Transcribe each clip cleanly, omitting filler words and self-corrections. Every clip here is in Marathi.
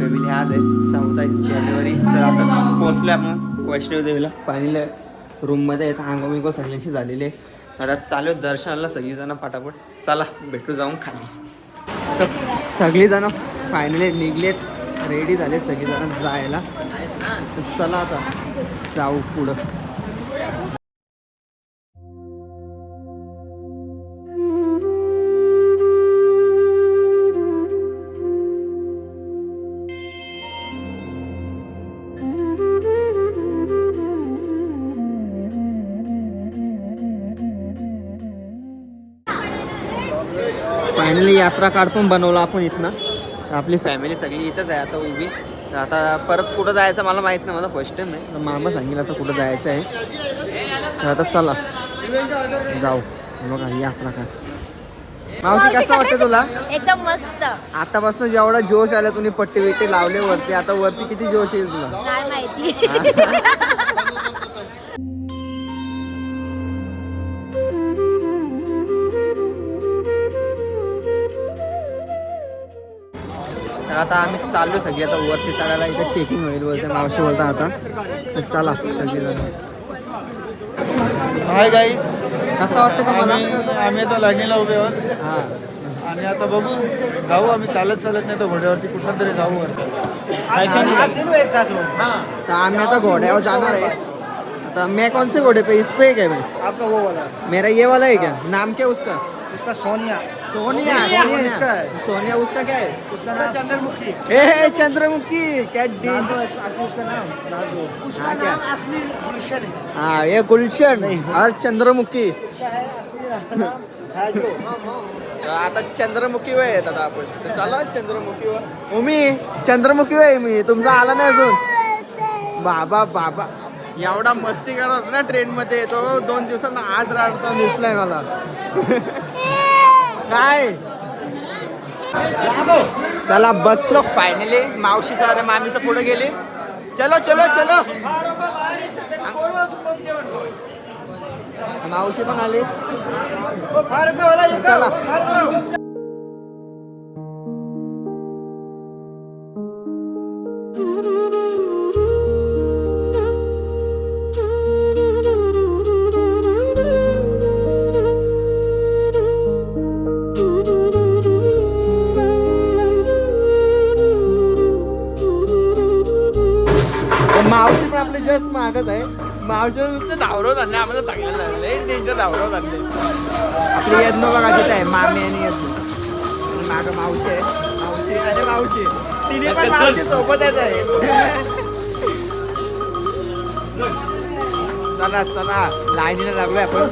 फॅमिली आज आहे 14 जानेवारी. तर आता पोहोचलो आपण वैष्णवदेवीला. फायनली रूममध्ये आहेत. आंघोळ सगळ्यांशी झालेली आहे. आता चालू आहे दर्शनाला सगळीजणं पटापट. चला भेटू जाऊन खाली. तर सगळीजणं फायनली निघलेत, रेडी झाले सगळीजणं जायला. तर चला आता जाऊ पुढं. फायनली यात्रा कार्ड पण बनवला आपण इथनं. आपली फॅमिली सगळी इथंच आहे आता उभी. तर आता परत कुठं जायचं मला माहीत नाही, माझा फर्स्ट टाईम आहे. तर मामा सांगितलं आता कुठं जायचं आहे. तर आता चला जाऊ. बघा यात्रा कार्ड. मावशी कसं वाटतं तुला? एकदम मस्त. आतापासून जेवढा जोश आला तुम्ही पट्टी बिट्टी लावले वरती, आता वरती किती जोश येईल तुला काय माहिती. तर आता आम्ही चाललो सगळी आता वरती चढायला. इथे चेकिंग होईल बोलते मावशी बोलता आता. तर चला सगळीजण. हाय गाईस, कसं वाटतं का मला? आम्ही आता लाईनीला उभे आहोत हां आणि आता बघू जाऊ. आम्ही चालत नाही तर घोड्यावरती कुठं तरी जाऊ वर. तर आम्ही आता घोड्यावर जाणार आहे. आता मैं कौन से घोड़े पे? इस पे क्या मैं? आपका वो वाला मेरा ये वाला है क्या? नाम क्या उसका? उसका सोनिया. सोनिया. सोनिया इसका है. सोनिया उसका क्या है? उसका नाम चंद्रमुखी. ए चंद्रमुखी. क्या नाजो है असली उसका नाम. नाजो. उसका क्या? नाम असली गुलशन है. हाँ ये गुलशन और चंद्रमुखी. उसका है असली नाम नाजो. तर आता चंद्रमुखी वय येतात आपण. तर चला चंद्रमुखी वर. उमी चंद्रमुखी वय मी. तुमचा आला नाही अजून. बाबा बाबा एवढा मस्ती करत होता ना ट्रेन मध्ये. तो 2 दिवसांना आज राहतो दिसलाय मला. काय चला बसलो फायनली. मावशीचा आणि मामीचा पुढे गेली. चलो चलो चलो. मावशी पण आली. चला मावशी पण आपले जस्ट मागत आहे. मावशी नुसतं धावरव आणले आम्हाला चांगलं लागलं. त्यांच्या धावरव आणले. आपली यज्ञ बघा तिथे आहे मामी आणि यज्ञ. मागं मावशी आहे. मावशी आणि मावशी तिने पण मावशी सोबतच आहे. चला चला लाईनीला लागलोय आपण.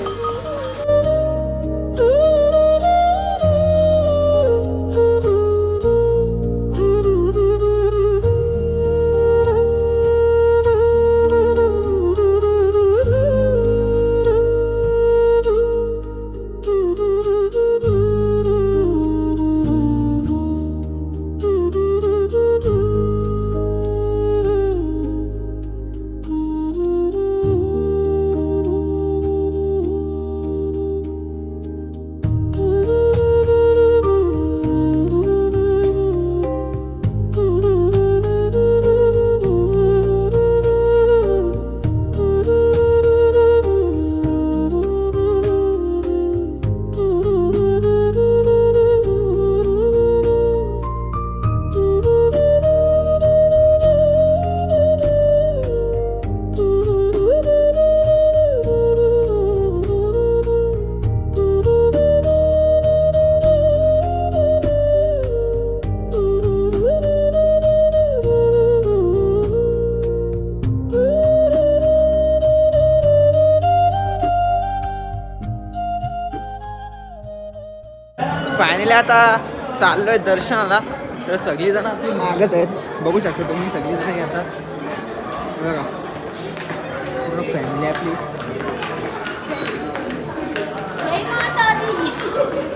फायनली आता चाललोय दर्शनाला. तर सगळीजण आपली मागत आहेत. बघू शकता तुम्ही सगळीजण येतात. बघा फॅमिली आपली.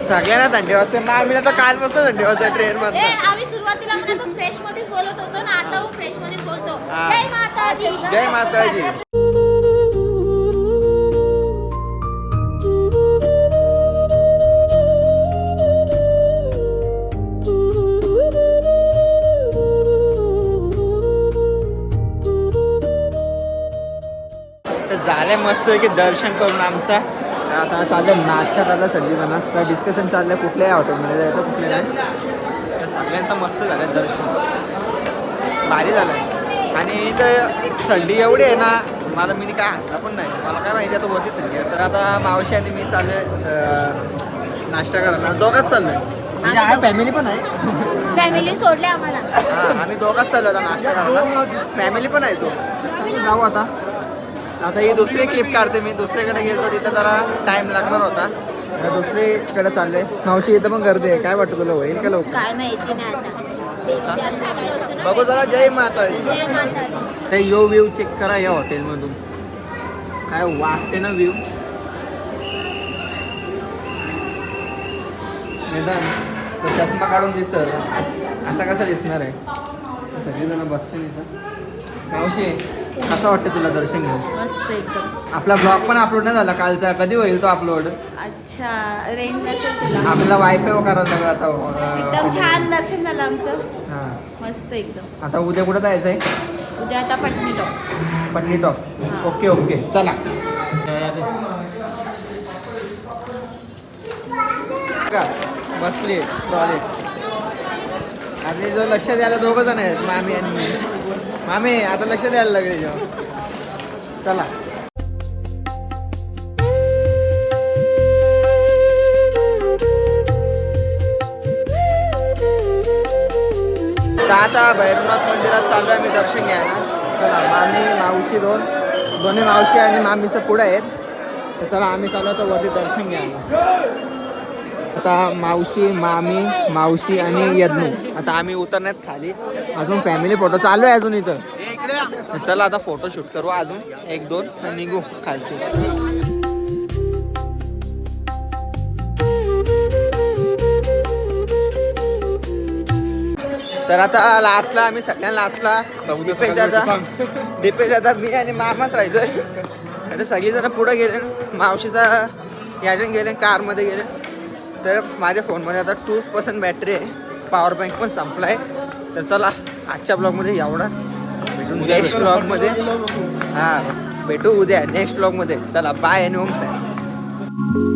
सगळ्यांना थंडी वाजते. आम्ही तर कालपासून थंडी वाजते ट्रेन मध्ये. आम्ही सुरुवातीला असं फ्रेश मध्येच बोलत होतो ना, आता फ्रेश मध्येच बोलतो. जय माता दी. जय माताजी. झाले मस्त की दर्शन करून आमचा आता चाललं नाश्ता करायला सगळीजण तर डिस्कशन चाललं कुठल्याही हॉटेलमध्ये जायचं कुठल्या नाही तर सगळ्यांचं मस्त झालं दर्शन भारी झालं आणि इथं थंडी एवढी आहे ना मला मी काय हातला पण नाही मला काय माहिती आता वरती थंडी आहे सर आता मावशी आणि मी चालू नाश्ता करायला दोघांच चाललोय म्हणजे आहे फॅमिली पण आहे फॅमिली सोडले आम्हाला. हां आम्ही दोघांच चाललो आता नाश्ता करायला फॅमिली पण आहे सोबत चालेल जाऊ आता आता ही दुसरी क्लिप काढते मी दुसरीकडे गेलो तिथं जरा टाइम लागणार होता आता दुसरीकडे चालले मावशी इथं पण गर्दी आहे काय वाटतं तुला होईल का लवकर काय माहिती नाही आता देवीच्या अंदर काय असतं ना. बघू जरा जय माता दी. जय माता दी. ते यो व्ह्यू चेक करा या हॉटेलमधून काय वाटते ना व्ह्यू मैदान तो चष्मा काढून दिसत असा कसा दिसणार आहे सगळीजण बसते इथं मावशी कसं वाटतं तुला दर्शन घेऊन मस्त एकदम. आपला ब्लॉग पण अपलोड नाही झाला कालचा कधी होईल तो अपलोड अच्छा रेंज नसेल तुला. आपल्याला वायफाय करायला लागला आता एकदम छान दर्शन झालं आमचं. हां मस्त एकदम. आता उद्या कुठं जायचं आहे उद्या आता Patni top. Patni top okay okay चला का बसली ट्रॉली आता जो लक्ष द्यायला दोघं जण आहेत मामी आणि मी मामी आता लक्ष द्यायला लागले जेव्हा चला तर आता भैरवनाथ मंदिरात चालू आहे मी दर्शन घ्यायला चला मामी मावशी दोन्ही मावशी आणि मामीचं पुढं आहेत तर चला आम्ही चालू आता वरती दर्शन घ्यायला आता मावशी मामी मावशी आणि यज्ञू आता आम्ही उतरण्यात खाली अजून फॅमिली फोटो चालू आहे अजून इथं चला आता फोटो शूट करू अजून एक दोन आणि निघू खालती तर आता लास्टला आम्ही सगळ्या लास्टला दीपेश दादा मी आणि मामाच राहिलोय आता सगळीजण पुढे गेले मावशीचा याच्याने गेले कारमध्ये गेले तर माझ्या फोनमध्ये आता 2% बॅटरी आहे पॉवर बँक पण संपला आहे तर चला आजच्या ब्लॉगमध्ये एवढाच भेटू नेक्स्ट ब्लॉगमध्ये हां भेटू उद्या नेक्स्ट ब्लॉगमध्ये चला बाय आणि ओम साहेब